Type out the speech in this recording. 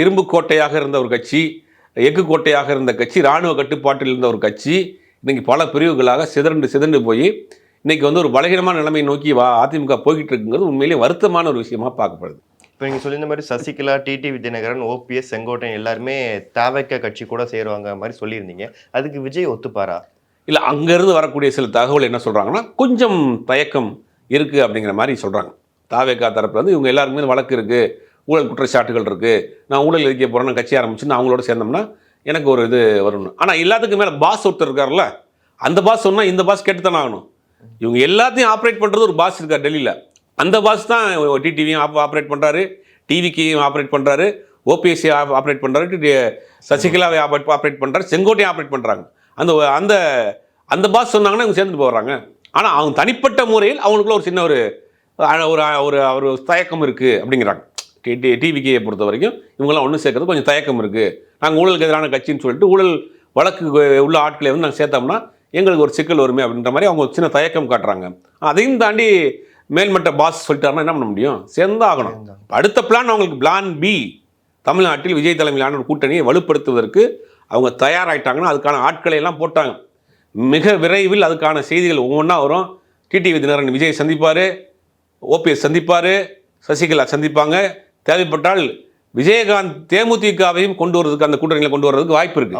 இரும்பு கோட்டையாக இருந்த ஒரு கட்சி, எஃகு கோட்டையாக இருந்த கட்சி, இராணுவ கட்டுப்பாட்டில் இருந்த ஒரு கட்சி இன்னைக்கு பல பிரிவுகளாக சிதறண்டு போய் இன்னைக்கு வந்து ஒரு பலகீனமான நிலைமை நோக்கி அதிமுக போய்கிட்டு இருக்குங்கிறது உண்மையிலேயே வருத்தமான ஒரு விஷயமா பார்க்கப்படுது. இப்போ நீங்கள் சொல்லியிருந்த மாதிரி சசிகலா, டிடி விஜயநகரன், ஓபிஎஸ், செங்கோட்டையன் எல்லாருமே தாவேக்கா கட்சி கூட சேருவாங்க மாதிரி சொல்லியிருந்தீங்க. அதுக்கு விஜய் ஒத்துப்பாரா? இல்லை, அங்கேருந்து வரக்கூடிய சில தகவல் என்ன சொல்கிறாங்கன்னா, கொஞ்சம் தயக்கம் இருக்குது அப்படிங்கிற மாதிரி சொல்கிறாங்க. தாவேக்கா தரப்பில் வந்து இவங்க எல்லாருக்குமே வழக்கு இருக்குது, ஊழல் குற்றச்சாட்டுகள் இருக்குது, நான் ஊழல் எதிர்க்க போகிறேன், நான் கட்சி ஆரம்பிச்சு நான் அவங்களோட சேர்ந்தோம்னா எனக்கு ஒரு இது வரும்னு. ஆனால் எல்லாத்துக்கும் மேலே பாஸ் ஒருத்தர் இருக்கார்ல, அந்த பாஸ் சொன்னால் இந்த பாஸ் கேட்டுத்தானே ஆகணும். இவங்க எல்லாத்தையும் ஆப்ரேட் பண்ணுறது ஒரு பாஸ் இருக்கார் டெல்லியில். அந்த பாஸ் தான் டிடிவியும் ஆப்ரேட் பண்ணுறாரு, டிவிக்கையும் ஆப்ரேட் பண்ணுறாரு, ஓபிஎஸ்சி ஆப்ரேட் பண்ணுறாரு, சசிகலாவை ஆப்ரேட் பண்ணுறாரு, செங்கோட்டையும் ஆப்ரேட் பண்ணுறாங்க. அந்த அந்த அந்த பாஸ் சொன்னாங்கன்னா இவங்க சேர்ந்துட்டு போகிறாங்க. ஆனால் அவங்க தனிப்பட்ட முறையில் அவங்களுக்குள்ள ஒரு சின்ன ஒரு ஒரு ஒரு தயக்கம் இருக்குது அப்படிங்கிறாங்க. டிவிக்கையை பொறுத்த வரைக்கும் இவங்கெல்லாம் ஒன்று சேர்க்கறது கொஞ்சம் தயக்கம் இருக்குது. நாங்கள் ஊழலுக்கு எதிரான கட்சின்னு சொல்லிட்டு ஊழல் வழக்கு உள்ள ஆட்களை வந்து நாங்கள் சேர்த்தோம்னா எங்களுக்கு ஒரு சிக்கல் வருமே அப்படின்ற மாதிரி அவங்க சின்ன தயக்கம் காட்டுறாங்க. அதையும் தாண்டி மேல்மட்ட பாஸ் சொல்லிட்டாருன்னா என்ன பண்ண முடியும்? சேர்ந்தாகணும். அடுத்த பிளான் அவங்களுக்கு பிளான் பி, தமிழ்நாட்டில் விஜய் தலைமையிலான ஒரு கூட்டணியை வலுப்படுத்துவதற்கு அவங்க தயாராகிட்டாங்கன்னா அதுக்கான ஆட்களை எல்லாம் போட்டாங்க. மிக விரைவில் அதுக்கான செய்திகள் ஒவ்வொன்றா வரும். டிடிவி தினகரன் விஜய் சந்திப்பார், ஓபிஎஸ் சந்திப்பார், சசிகலா சந்திப்பாங்க. தேவைப்பட்டால் விஜயகாந்த் தேமுதிகவையும் கொண்டு வரதுக்கு, அந்த கூட்டணியில் கொண்டு வர்றதுக்கு வாய்ப்பு இருக்குது.